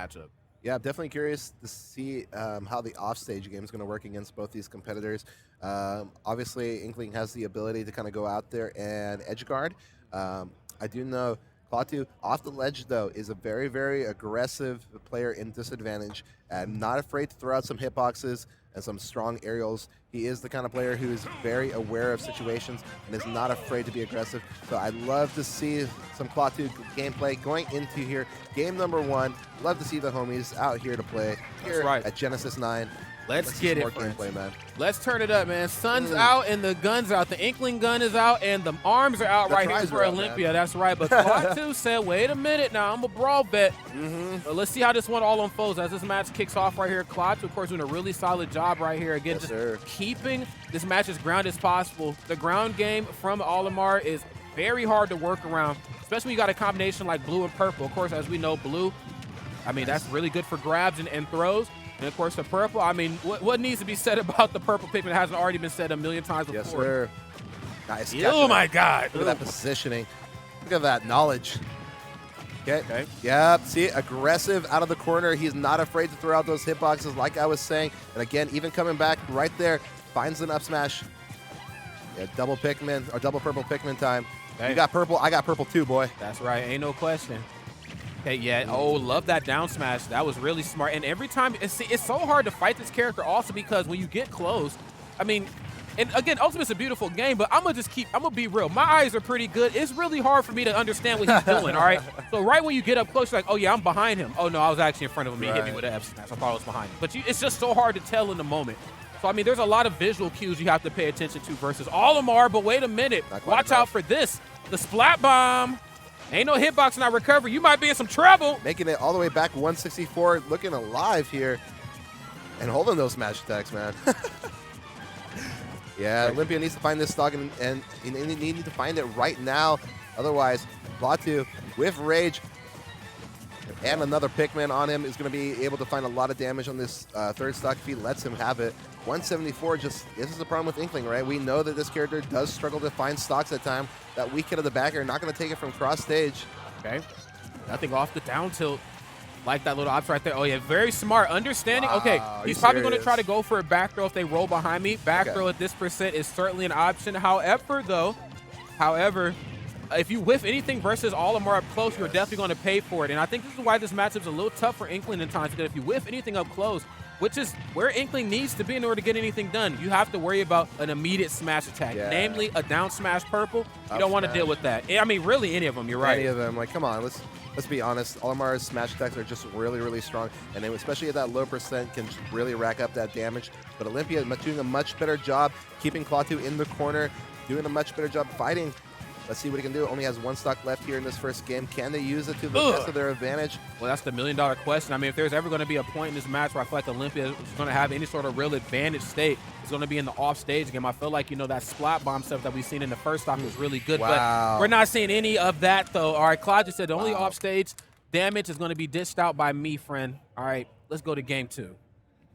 matchup. Yeah, I'm definitely curious to see how the offstage game is going to work against both these competitors. Obviously, Inkling has the ability to kind of go out there and edge guard. I do know Klaatu off the ledge, though, is a very, very aggressive player in disadvantage and not afraid to throw out some hitboxes and some strong aerials. He is the kind of player who is very aware of situations and is not afraid to be aggressive. So I'd love to see some Klaatu gameplay going into here. Game number 1. Love to see the homies out here to play here at Genesis 9. Let's get it, gameplay, man. Let's turn it up, man. Sun's out and the gun's out. The Inkling gun is out and the arms are out right here for Olympia. That's right. But Klaatu said, wait a minute now. I'm a brawl bet. But let's see how this one all unfolds as this match kicks off right here. Klaatu, of course, doing a really solid job right here. Again, just keeping this match as ground as possible. The ground game from Olimar is very hard to work around, especially when you got a combination like blue and purple. Of course, as we know, blue, I mean, that's really good for grabs and throws. And, of course, the purple, I mean, what needs to be said about the purple pick that hasn't already been said a million times before? Yes, sir. Nice. Oh, my God. Look at that positioning. Look at that knowledge. Okay. Yeah, see, aggressive out of the corner. He's not afraid to throw out those hitboxes like I was saying. And, again, even coming back right there, finds an up smash. Yeah, double Pikmin, or double purple Pikmin time. You got purple, I got purple too, boy. That's right. Ain't no question. Okay, yeah. Oh, love that down smash. That was really smart. And every time, it's so hard to fight this character also because when you get close, I mean, and again, Ultimate's a beautiful game, but I'm going to be real. My eyes are pretty good. It's really hard for me to understand what he's doing, all right? So right when you get up close, you're like, oh, yeah, I'm behind him. Oh, no, I was actually in front of him. He hit me with an F smash. I thought I was behind him. But it's just so hard to tell in the moment. So, I mean, there's a lot of visual cues you have to pay attention to versus Olimar, but wait a minute. Watch out for this. The splat bomb. Ain't no hitbox in our recovery. You might be in some trouble. Making it all the way back 164, looking alive here. And holding those smash attacks, man. Yeah, Olympia needs to find this stock, and they need to find it right now. Otherwise, Klaatu with Rage and another Pikmin on him is going to be able to find a lot of damage on this third stock if he lets him have it. 174, this is the problem with Inkling, right? We know that this character does struggle to find stocks at time. That weak hit of the backer, not going to take it from cross stage. Okay. Nothing off the down tilt. Like that little option right there. Oh, yeah, very smart. Understanding. Wow, okay, he's probably going to try to go for a back throw if they roll behind me. Back throw at this percent is certainly an option. However, if you whiff anything versus Olimar up close, you're definitely going to pay for it. And I think this is why this matchup is a little tough for Inkling in times, because if you whiff anything up close, which is where Inkling needs to be in order to get anything done, you have to worry about an immediate smash attack, namely a down smash purple. You don't want to deal with that. I mean, really, any of them, you're right. Any of them. Like, come on, let's be honest. Olimar's smash attacks are just really, really strong, and they, especially at that low percent, can really rack up that damage. But Olympia doing a much better job keeping Klaatu in the corner, doing a much better job fighting. Let's see what he can do. Only has one stock left here in this first game. Can they use it to the best of their advantage? Well, that's the million-dollar question. I mean, if there's ever going to be a point in this match where I feel like Olympia is going to have any sort of real advantage state, it's going to be in the off-stage game. I feel like, that splat bomb stuff that we've seen in the first stock was really good. But we're not seeing any of that, though. All right, Klaatu said the only off-stage damage is going to be dished out by me, friend. All right, let's go to game 2.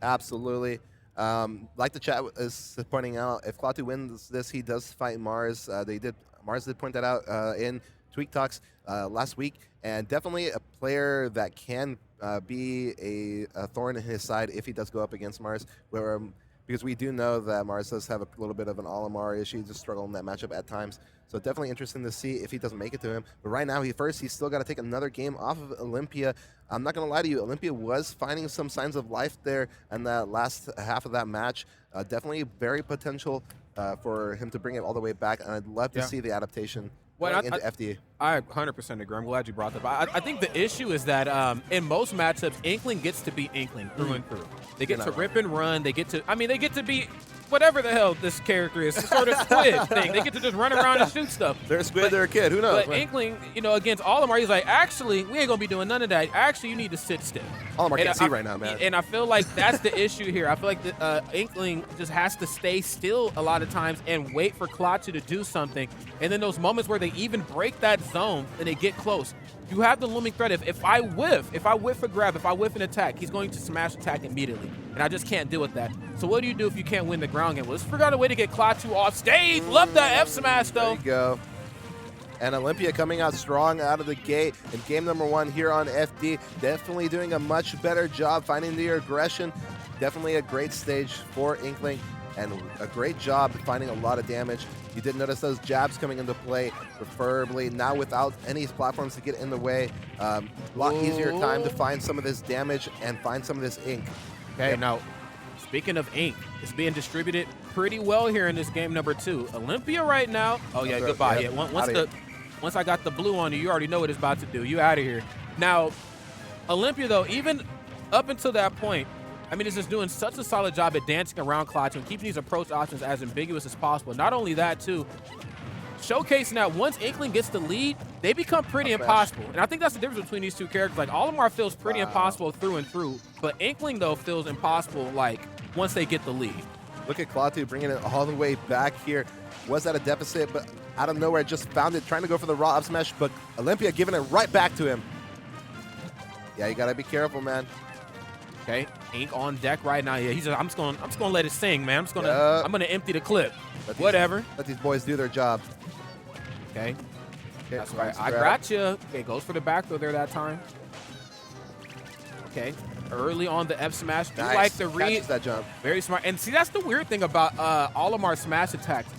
Absolutely. Like the chat is pointing out, if Klaatu wins this, he does fight Mars. Mars did point that out in Tweak Talks last week, and definitely a player that can be a thorn in his side if he does go up against Mars, because we do know that Mars does have a little bit of an Olimar issue, just struggle in that matchup at times. So definitely interesting to see if he doesn't make it to him. But right now, he's still got to take another game off of Olympia. I'm not going to lie to you, Olympia was finding some signs of life there in that last half of that match. Definitely very potential for him to bring it all the way back, and I'd love to see the adaptation into FD. I 100% agree. I'm glad you brought that up. I think the issue is that in most matchups, Inkling gets to be Inkling through and through. They get to rip and run. They get to be whatever the hell this character is, some sort of squid thing. They get to just run around and shoot stuff. They're a squid, they're a kid. Who knows? But Inkling, against Olimar, he's like, actually, we ain't going to be doing none of that. Actually, you need to sit still. Olimar can't see right now, man. And I feel like that's the issue here. I feel like the Inkling just has to stay still a lot of times and wait for Klaatu to do something. And then those moments where they even break that zone and they get close, you have the looming threat. If I whiff a grab, if I whiff an attack, he's going to smash attack immediately. And I just can't deal with that. So what do you do if you can't win the ground game? Well, let's figure out a way to get Klaatu off stage. Love that F smash, though. There you go. And Olympia coming out strong out of the gate in game number 1 here on FD. Definitely doing a much better job finding the aggression. Definitely a great stage for Inkling, and a great job finding a lot of damage. You did notice those jabs coming into play, preferably now without any platforms to get in the way. A lot easier time to find some of this damage and find some of this ink. Okay, now, speaking of ink, it's being distributed pretty well here in this game number 2. Olympia right now. Oh, yeah, goodbye. Yep. Yeah, once I got the blue on you, you already know what it's about to do. You out of here. Now, Olympia, though, even up until that point, I mean, it's just doing such a solid job at dancing around Klaatu and keeping these approach options as ambiguous as possible. Not only that, too, showcasing that once Inkling gets the lead, they become pretty impossible. And I think that's the difference between these two characters. Like, Olimar feels pretty impossible through and through, but Inkling, though, feels impossible, like, once they get the lead. Look at Klaatu bringing it all the way back here. Was at a deficit, but out of nowhere just found it, trying to go for the raw up smash, but Olympia giving it right back to him. Yeah, you gotta be careful, man. Okay, Ink on deck right now. Yeah, he's just, I'm just gonna let it sing, man. I'm gonna empty the clip. Whatever. Let these boys do their job. Okay. That's right. I got you. Okay, goes for the back throw there that time. Okay. Early on the F smash. Do Nice. like the read. Catches that jump. Very smart. And see, that's the weird thing about Olimar's smash attacks.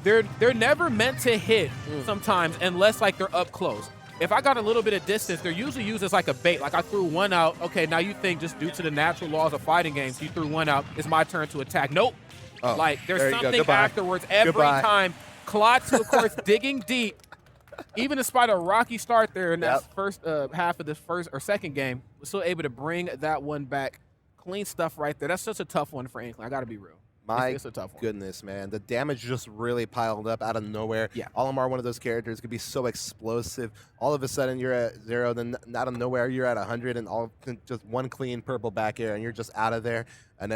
They're never meant to hit sometimes unless like they're up close. If I got a little bit of distance, they're usually used as like a bait. Like I threw one out. Okay, now you think just due to the natural laws of fighting games, you threw one out. It's my turn to attack. Nope. Oh, like there's there you go. something Goodbye. afterwards every time. Klaatu, of course, digging deep. Even despite a rocky start there in that first half of this first or second game, was still able to bring that one back. Clean stuff right there. That's such a tough one for Inkling. I got to be real. It's a tough one. Goodness, man. The damage just really piled up out of nowhere. Yeah. Olimar, one of those characters, could be so explosive. All of a sudden, you're at 0, then out of nowhere, you're at 100, and just one clean purple back air, and you're just out of there. And then